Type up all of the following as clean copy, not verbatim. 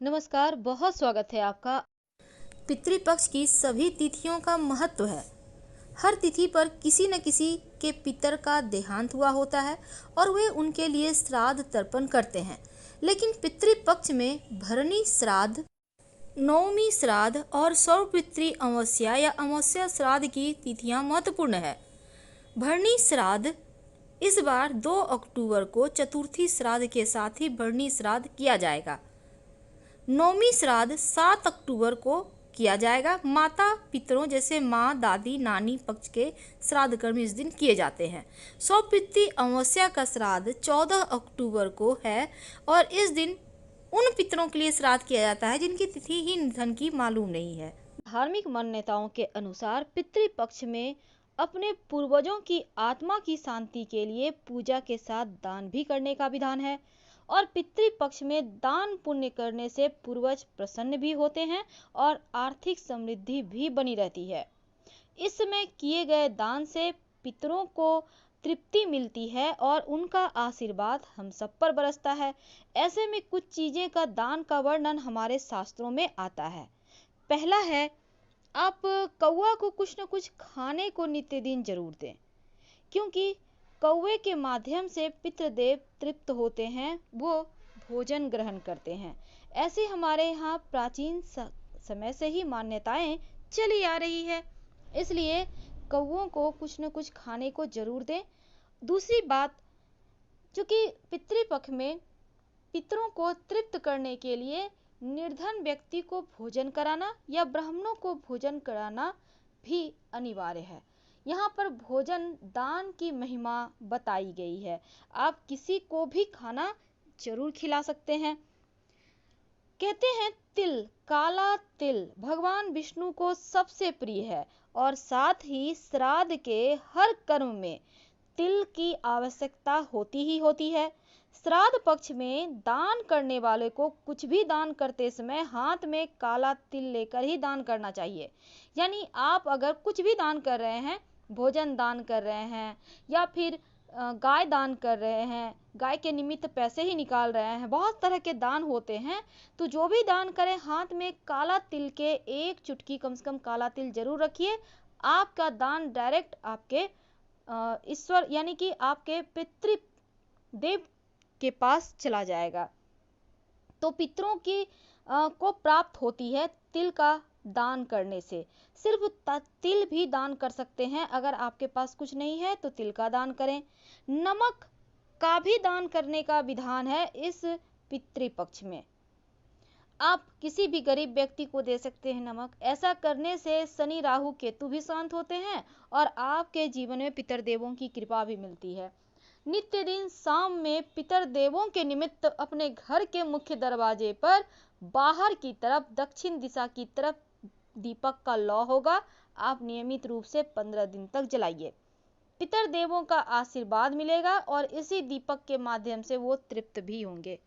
नमस्कार, बहुत स्वागत है आपका। पितृपक्ष की सभी तिथियों का महत्व है। हर तिथि पर किसी न किसी के पितर का देहांत हुआ होता है और वे उनके लिए श्राद्ध तर्पण करते हैं। लेकिन पितृपक्ष में भरणी श्राद्ध, नवमी श्राद्ध और सौरपितृ अमावस्या या अमावस्या श्राद्ध की तिथियां महत्वपूर्ण है। भरणी श्राद्ध इस बार 2 अक्टूबर को चतुर्थी श्राद्ध के साथ ही भरणी श्राद्ध किया जाएगा। नौमी श्राद्ध 7 अक्टूबर को किया जाएगा। माता पितरों जैसे माँ, दादी, नानी पक्ष के श्राद्ध कर्म इस दिन किए जाते हैं। सौपितृ अमावस्या का श्राद्ध 14 अक्टूबर को है और इस दिन उन पितरों के लिए श्राद्ध किया जाता है जिनकी तिथि ही निधन की मालूम नहीं है। धार्मिक मान्यताओं के अनुसार पितृपक्ष में अपने पूर्वजों की आत्मा की शांति के लिए पूजा के साथ दान भी करने का विधान है और पितृपक्ष में दान पुण्य करने से पूर्वज प्रसन्न भी होते हैं और आर्थिक समृद्धि भी बनी रहती है। इस समय किए गए दान से पितरों को तृप्ति मिलती है और उनका आशीर्वाद हम सब पर बरसता है। ऐसे में कुछ चीजें का दान का वर्णन हमारे शास्त्रों में आता है। पहला है, आप कौवा को कुछ न कुछ खाने को नित्य दिन जरूर दें, क्योंकि कौवे के माध्यम से पितृदेव तृप्त होते हैं, वो भोजन ग्रहण करते हैं। ऐसे हमारे यहाँ प्राचीन समय से ही मान्यताएं चली आ रही है, इसलिए कौवों को कुछ न कुछ खाने को जरूर दें। दूसरी बात, चूंकि पितृपक्ष में पितरों को तृप्त करने के लिए निर्धन व्यक्ति को भोजन कराना या ब्राह्मणों को भोजन कराना भी अनिवार्य है। यहाँ पर भोजन दान की महिमा बताई गई है। आप किसी को भी खाना जरूर खिला सकते हैं। कहते हैं तिल, काला तिल भगवान विष्णु को सबसे प्रिय है और साथ ही श्राद्ध के हर कर्म में तिल की आवश्यकता होती ही होती है। श्राद्ध पक्ष में दान करने वाले को कुछ भी दान करते समय हाथ में काला तिल लेकर ही दान करना चाहिए। यानी आप अगर कुछ भी दान कर रहे हैं, भोजन दान कर रहे हैं या फिर गाय दान कर रहे हैं, गाय के निमित्त पैसे ही निकाल रहे हैं, बहुत तरह के दान होते हैं, तो जो भी दान करें हाथ में काला तिल के 1 चुटकी कम से कम काला तिल जरूर रखिए। आपका दान डायरेक्ट आपके ईश्वर यानी कि आपके पितृदेव के पास चला जाएगा। तो पितरों की को प्राप्त होती है तिल का दान करने से। सिर्फ तिल भी दान कर सकते हैं, अगर आपके पास कुछ नहीं है तो तिल का दान करें। नमक का भी दान करने का विधान है इस पितृपक्ष में। आप किसी भी गरीब व्यक्ति को दे सकते हैं नमक। ऐसा करने से शनि राहु केतु भी शांत होते हैं और आपके जीवन में पितरदेवों की कृपा भी मिलती है। नित्य दिन शाम में पितरदेवों के निमित्त अपने घर के मुख्य दरवाजे पर बाहर की तरफ दक्षिण दिशा की तरफ दीपक का लौ होगा। आप नियमित रूप से 15 दिन तक जलाइए। पितरदेवों का आशीर्वाद मिलेगा और इसी दीपक के माध्यम से वो तृप्त भी होंगे।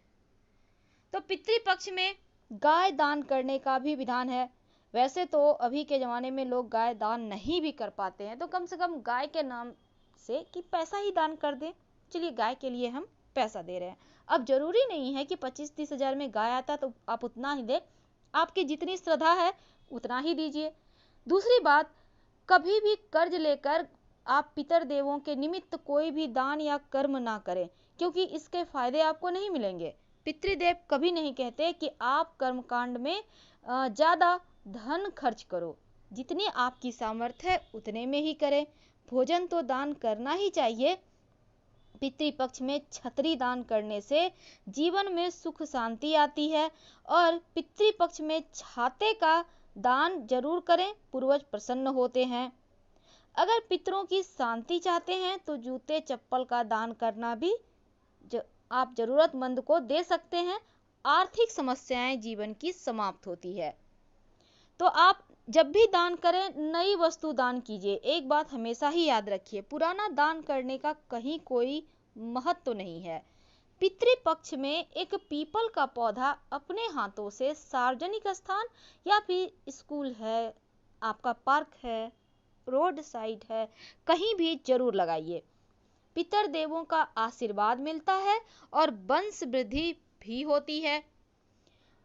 तो पितृपक्ष में गाय दान करने का भी विधान है। वैसे तो अभी के जमाने में लोग गाय दान नहीं भी कर पाते हैं, तो कम से कम गाय के नाम से कि पैसा ही दान कर दें। चलिए गाय के लिए हम पैसा दे रहे हैं। अब जरूरी नहीं है कि 25-30 हजार में गाय आता तो आप उतना ही दे, आपकी जितनी श्रद्धा है उतना ही दीजिए। दूसरी बात, कभी भी कर्ज लेकर आप पितर देवों के निमित्त कोई भी दान या कर्म ना करें, क्योंकि इसके फायदे आपको नहीं मिलेंगे। पितृदेव कभी नहीं कहते कि आप कर्मकांड में ज्यादा धन खर्च करो, जितनी आपकी सामर्थ्य है उतने में ही करें। भोजन तो दान करना ही चाहिए। पितृपक्ष में छतरी दान करने से जीवन में सुख शांति आती है और पितृपक्ष में छाते का दान जरूर करें, पूर्वज प्रसन्न होते हैं। अगर पितरों की शांति चाहते हैं तो जूते चप्पल का दान करना भी आप जरूरतमंद को दे सकते हैं। आर्थिक समस्याएं जीवन की समाप्त होती है। तो आप जब भी दान करें नई वस्तु दान कीजिए। एक बात हमेशा ही याद रखिए, पुराना दान करने का कहीं कोई महत्व नहीं है। पितृपक्ष में एक पीपल का पौधा अपने हाथों से सार्वजनिक स्थान या फिर स्कूल है, आपका पार्क है, रोड साइड है, कहीं भी जरूर लगाइए। पितर देवों का आशीर्वाद मिलता है और वंश वृद्धि भी होती है।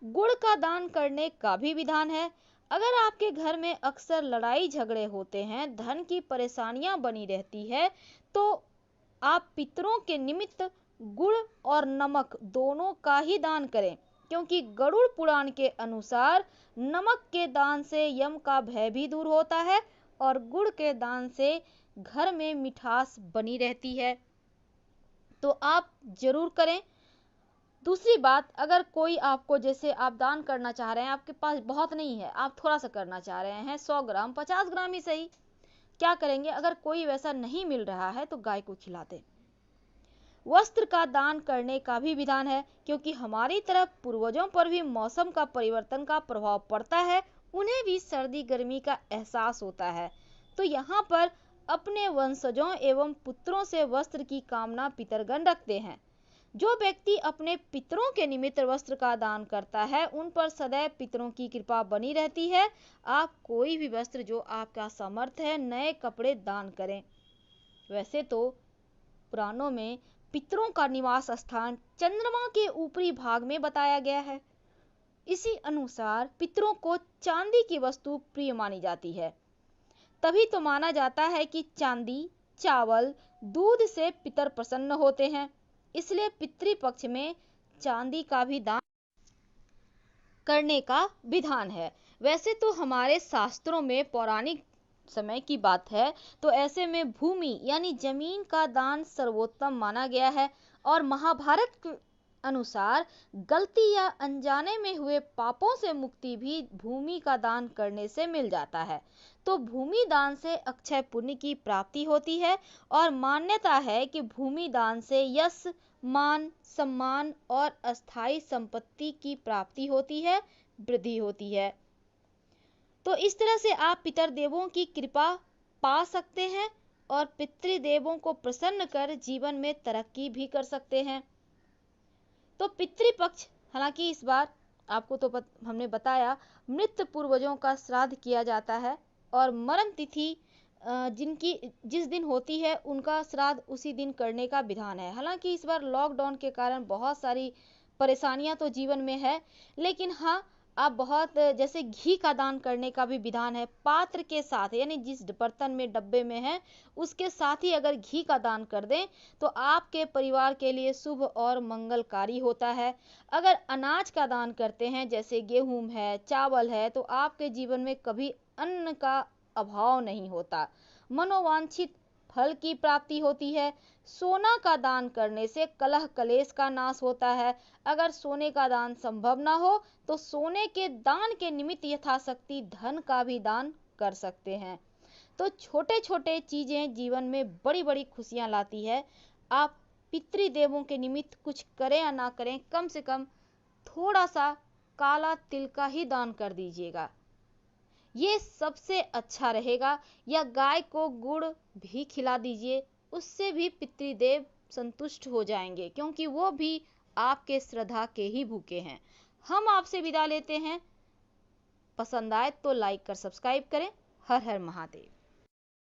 गुड़ का दान करने का भी विधान है। अगर आपके घर में अक्सर लड़ाई झगड़े होते हैं, धन की परेशानियां बनी रहती है, तो आप पितरों के निमित्त गुड़ और नमक दोनों का ही दान करें, क्योंकि गरुड़ पुराण के अनुसार नमक के दान से यम का भय भी दूर होता है और गुड़ के दान से घर में मिठास बनी रहती है। तो आप जरूर करें। दूसरी बात, अगर कोई आपको, जैसे आप दान करना चाह रहे हैं, आपके पास बहुत नहीं है, आप थोड़ा सा करना चाह रहे हैं, 100 ग्राम 50 ग्राम ही सही, क्या करेंगे, अगर कोई वैसा नहीं मिल रहा है तो गाय को खिला दें। वस्त्र का दान करने का भी विधान है, क्योंकि हमारी तरफ पूर्वजों पर भी मौसम का परिवर्तन का प्रभाव पड़ता है, उन्हें भी सर्दी गर्मी का एहसास होता है। तो यहाँ पर अपने वंशजों एवं पुत्रों से वस्त्र की कामना पितरगण रखते हैं। जो व्यक्ति अपने पितरों के निमित्त वस्त्र का दान करता है, उन पर सदैव पितरों की कृपा बनी रहती है। आप कोई भी वस्त्र जो आपका सामर्थ्य है, नए कपड़े दान करें। वैसे तो पुराणों में पितरों का निवास स्थान चंद्रमा के ऊपरी भाग में बताया गया है। इसी अनुसार पितरों को चांदी की वस्तु प्रिय मानी जाती है। तभी तो माना जाता है कि चांदी, चावल, दूध से पितर प्रसन्न होते हैं, इसलिए पितृपक्ष में चांदी का भी दान करने का विधान है। वैसे तो हमारे शास्त्रों में पौराणिक समय की बात है, तो ऐसे में भूमि यानी जमीन का दान सर्वोत्तम माना गया है और महाभारत के अनुसार गलती या अनजाने में हुए पापों से मुक्ति भी भूमि का दान करने से मिल जाता है। तो भूमि दान से अक्षय पुण्य की प्राप्ति होती है और मान्यता है कि भूमि दान से यश, मान, सम्मान और अस्थायी संपत्ति की प्राप्ति होती है, वृद्धि होती है। तो इस तरह से आप पितरदेवों की कृपा पा सकते हैं और पितृदेवों को प्रसन्न कर जीवन में तरक्की भी कर सकते हैं। तो पितृपक्ष, हालांकि इस बार आपको तो हमने बताया, मृत पूर्वजों का श्राद्ध किया जाता है और मरण तिथि जिनकी जिस दिन होती है उनका श्राद्ध उसी दिन करने का विधान है। हालांकि इस बार लॉकडाउन के कारण बहुत सारी परेशानियां तो जीवन में है, लेकिन हाँ, आप बहुत, जैसे घी का दान करने का भी विधान है, पात्र के साथ, यानी जिस बर्तन में, डब्बे में है, उसके साथ ही अगर घी का दान कर दें तो आपके परिवार के लिए शुभ और मंगलकारी होता है। अगर अनाज का दान करते हैं, जैसे गेहूं है, चावल है, तो आपके जीवन में कभी अन्न का अभाव नहीं होता, मनोवांछित फल की प्राप्ति होती है। सोना का दान करने से कलह कलेश का नाश होता है। अगर सोने का दान संभव ना हो तो सोने के दान के निमित्त यथाशक्ति धन का भी दान कर सकते हैं। तो छोटे छोटे चीजें जीवन में बड़ी बड़ी खुशियां लाती है। आप पितृदेवों के निमित्त कुछ करें या ना करें, कम से कम थोड़ा सा काला तिल का ही दान कर दीजिएगा, ये सबसे अच्छा रहेगा। या गाय को गुड़ भी खिला दीजिए, उससे भी पितृदेव संतुष्ट हो जाएंगे, क्योंकि वो भी आपके श्रद्धा के ही भूखे हैं। हम आपसे विदा लेते हैं। पसंद आए तो लाइक कर सब्सक्राइब करें। हर हर महादेव।